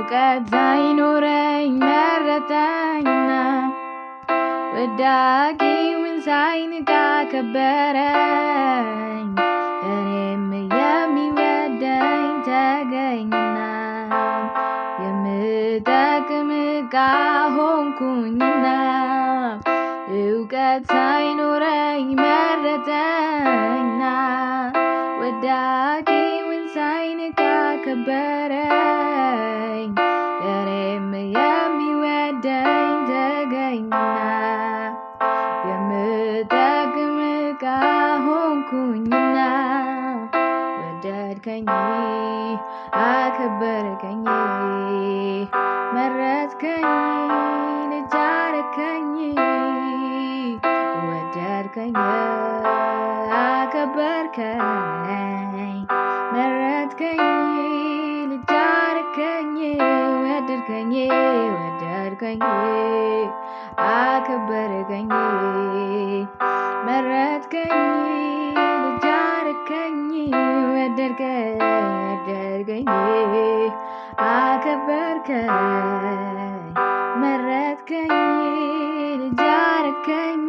እውቀት ሳይኖረኝ መረጠኝና ወዳቂውን ሳይንቅ አከበረኝ እኔም የሚወደኝ ተገኝና የምጠቅም ዕቃ ሆንኩኝና እውቀት ሳይኖረኝ መረጠኝና ወዳቂውን ሳይንቅ አከበረኝ እኔም የሚወደኝ ተገኝና የምጠቅም ዕቃ ሆንኩኝና ወደድከኝ አከበርከኝ መረጥከኝ ልጅ አረከኝ ወደድከኝ አከበርከኝ መረጥከኝ ልጅ አረከኝ ወደድከኝ አከበርከኝ መረጥከኝ ልጅ አረከኝ ወደድከኝ አከበርከኝ መረጥከኝ ልጅ አረከኝ